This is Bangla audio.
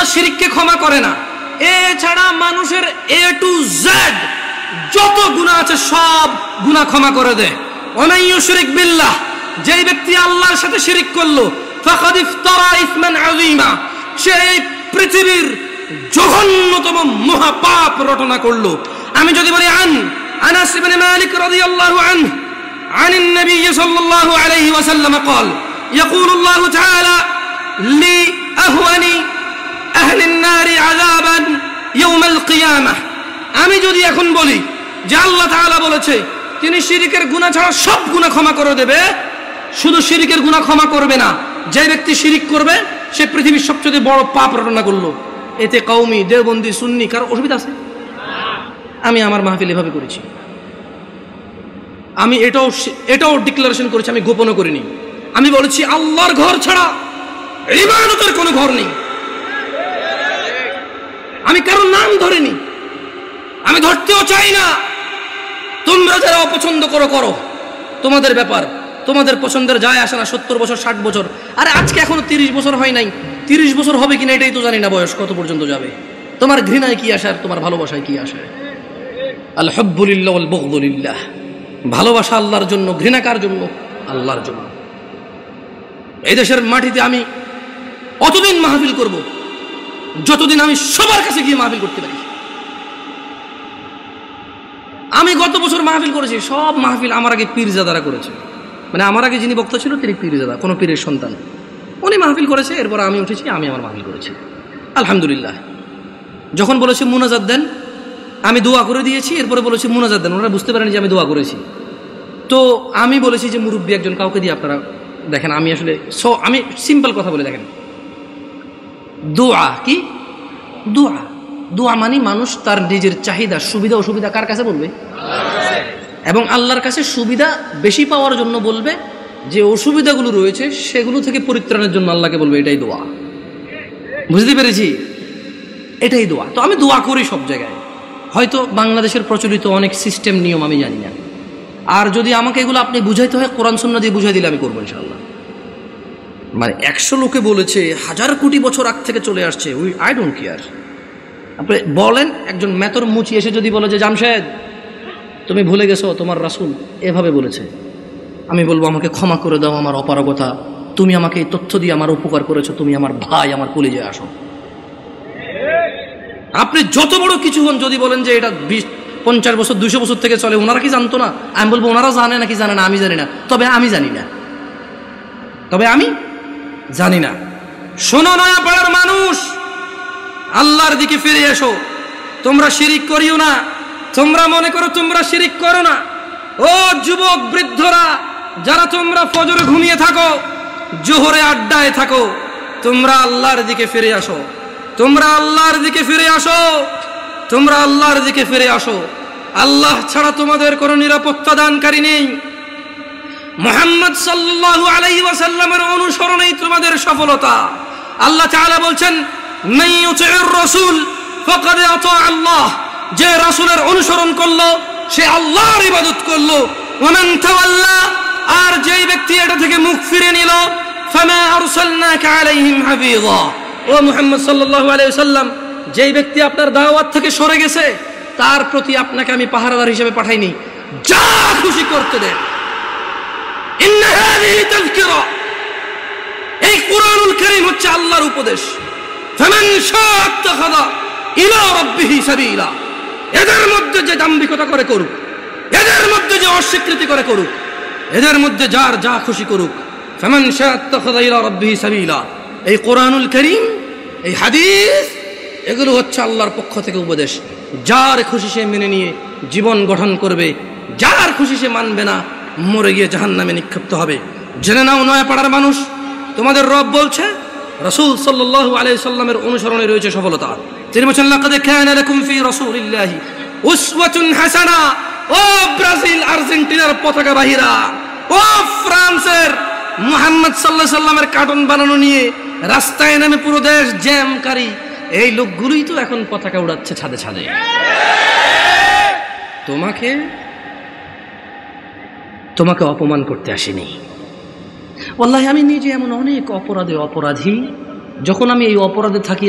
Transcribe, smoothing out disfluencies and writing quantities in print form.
আল্লাহ শিরককে ক্ষমা করে না, এছাড়া মানুষের A to Z যত গুনাহ আছে সব গুনাহ ক্ষমা করে দেয়। ওয়া ইউশরিক বিল্লাহ, যেই ব্যক্তি আল্লাহর সাথে শিরক করলো, ফাকাদ ইফতারা ইসমান আযীমা, সে পৃথিবীর জঘন্যতম মহাপাপ রটনা করলো। আমি যদি বলি আনাস ইবনে মালিক রাদিয়াল্লাহু আনহু عن النبي صلى الله عليه وسلم قال يقول الله تعالى لأهون أهل النار عذابا يوم القيامة। আমি যদি এখন বলি যে আল্লাহ তাআলা বলেছে তিনি শিরকের গুনাহ ছাড়া সব গুনাহ ক্ষমা করে দেবে, শুধু শিরকের গুনাহ ক্ষমা করবে না, যে ব্যক্তি শিরক করবে সে পৃথিবীর সবচেয়ে বড় পাপ রটনা করলো, এতে কওমি দেওবন্দি সুন্নি কার অসুবিধা আছে? আমি আমার মাহফিল এভাবে করেছি, আমি এটাও ডিক্লারেশন করেছি, আমি গোপনও করিনি। আমি বলেছি আল্লাহর ঘর ছাড়া ইবাদতের কোনো ঘর নেই। আমি কারোর নাম ধরিনি, আমি ধরতেও চাই না। তোমরা যারা অপছন্দ করো তোমাদের ব্যাপার, তোমাদের পছন্দের যায় আসে না। 70 বছর 60 বছর, আরে আজকে এখনো 30 বছর হয় নাই, 30 বছর হবে কিনা এটাই তো জানি না, বয়স কত পর্যন্ত যাবে। তোমার ঘৃণায় কি আসে আর তোমার ভালোবাসায় কি আসে? আল হুব্বু লিল্লাহ ওয়াল বুগদু লিল্লাহ, ভালোবাসা আল্লাহর জন্য, ঘৃণা কার জন্য? আল্লাহর জন্য। এই দেশের মাটিতে আমি অতদিন মাহফিল করব যতদিন আমি সবার কাছে গিয়ে মাহফিল করতে পারি। আমি গত বছর মাহফিল করেছি, সব মাহফিল আমার আগে পীরজাদারা করেছে, মানে আমার আগে যিনি বক্তা ছিল তিনি পীরজাদা, কোনো পীরের সন্তান, উনি মাহফিল করেছে, এরপর আমি উঠেছি, আমি আমার মাহফিল করেছি আলহামদুলিল্লাহ। যখন বলেছে মুনাজাত দেন, আমি দোয়া করে দিয়েছি, এরপরে বলেছি মুনাজাত দেন, ওনারা বুঝতে পারেনি যে আমি দোয়া করেছি। তো আমি বলেছি যে মুরব্বী একজন কাউকে দিয়ে আপনারা দেখেন, আমি আসলে আমি সিম্পল কথা বলে দেখেন, দোয়া কি? দোয়া মানে মানুষ তার নিজের চাহিদা সুবিধা অসুবিধা কার কাছে বলবে? এবং আল্লাহর কাছে সুবিধা বেশি পাওয়ার জন্য বলবে, যে অসুবিধাগুলো রয়েছে সেগুলো থেকে পরিত্রাণের জন্য আল্লাহকে বলবে, এটাই দোয়া। বুঝতে পেরেছি? এটাই দোয়া। তো আমি দোয়া করি সব জায়গায়। হয়তো বাংলাদেশের প্রচলিত অনেক সিস্টেম নিয়ম আমি জানি না, আর যদি আমাকে এগুলো আপনি বুঝাইতে হয় কোরআন সুন্নাহ দিয়ে বুঝাই দিলে আমি করবো ইনশাআল্লাহ। মানে 100 লোকে বলেছে, 1000 কোটি বছর আগ থেকে চলে আসছে, আই ডোন্ট কেয়ার। আপনি বলেন, একজন মেতর মুচি এসে যদি বলে যে জামশেদ তুমি ভুলে গেছো তোমার রাসূল এভাবে বলেছে, আমি বলবো আমাকে ক্ষমা করে দাও, আমার অপারগতা, তুমি আমাকে এই তথ্য দিয়ে আমার উপকার করেছো, তুমি আমার ভাই, আমার কলিজায় আসো। আপনি যত বড় কিছু হন, যদি বলেন যে এটা 50 বছর 200 বছর থেকে চলে, ওনারা কি জানতো না? আমি বলবো ওনারা জানে নাকি জানে না আমি জানি না, তবে আমি জানি না। শোনো নয়াপাড়ার মানুষ, আল্লাহর দিকে ফিরে এসো, তোমরা শিরিক করিও না। তোমরা মনে করো তোমরা শিরিক করো না। ও যুবক বৃদ্ধরা, যারা তোমরা ফজরে ঘুমিয়ে থাকো, জোহরে আড্ডায় থাকো, তোমরা আল্লাহর দিকে ফিরে আসো, তোমরা আল্লাহর দিকে ফিরে আসো, তোমরা আল্লাহর দিকে ফিরে আসো। আল্লাহ ছাড়া তোমাদের কোনো নিরাপত্তা দানকারী নেই। মুহাম্মদ সাল্লাল্লাহু আলাইহি ওয়াসাল্লামের অনুসরণেই তোমাদের সফলতা। আল্লাহ তাআলা বলছেন, মান ইউতিউর রাসূল ফাকাদ আতা আল্লাহ, যে রাসূলের অনুসরণ করলো সে আল্লাহর ইবাদত করলো। ওয়া মান তাওয়াল্লা, আর যেই ব্যক্তি এটা থেকে মুখ ফিরে নিল, ফামা আরসালনাকা আলাইহিম হাফিযা, ও মুহাম্মদ সাল্লাল্লাহু আলাইহি ওয়াসাল্লাম, যেই ব্যক্তি আপনার দাওয়াত থেকে সরে গেছে তার প্রতি আপনাকে আমি পাহারাদার হিসেবে পাঠাইনি, যা খুশি করতে দেন। ইন্না হাযিহি তাযকিরা, এই কুরআনুল কারীম হচ্ছে আল্লাহর উপদেশ। ফামান শাআ আত্তাখাযা ইলা রাব্বিহি সাবিলা, এদের মধ্যে যে দাম্ভিকতা করে করুক, এদের মধ্যে যে অস্বীকৃতি করে করুক, এদের মধ্যে যার যা খুশি করুক। ফামান শাআ আত্তাখাযা ইলা রাব্বিহি সাবিলা, এই কুরআনুল কারীম, এই হাদিস, এগুলো হচ্ছে আল্লাহর পক্ষ থেকে উপদেশ। যার খুশি সে মেনে নিয়ে জীবন গঠন করবে, যার খুশি সে মানবে না, মরে গিয়ে জাহান্নামে নিক্ষিপ্ত হবে। জেনে নাও নয়াপাড়ার মানুষ, তোমাদের রব বলছে রাসূল সাল্লাল্লাহু আলাইহি সাল্লামের অনুসরণে রয়েছে সফলতা। তিনি বলেছেন, লাকাদ কানা লাকুম ফি রাসূলিল্লাহি উসওয়াতুন হাসানা। ও ব্রাজিল আর্জেন্টিনার পতাকা বাহিরা, ও ফ্রান্সের মুহাম্মদ সাল্লাল্লাহু আলাইহি সাল্লামের কার্টুন বানানো নিয়ে রাস্তায় নেমে পুরো দেশ জ্যামকারী এই লোকগুলোই তো এখন পতাকা উড়াচ্ছে ছাদে ছাদে। তোমাকে অপমান করতে আসেনি। ওয়াল্লাহি আমি নিজে এমন অনেক অপরাধী, যখন আমি এই অপরাধে থাকি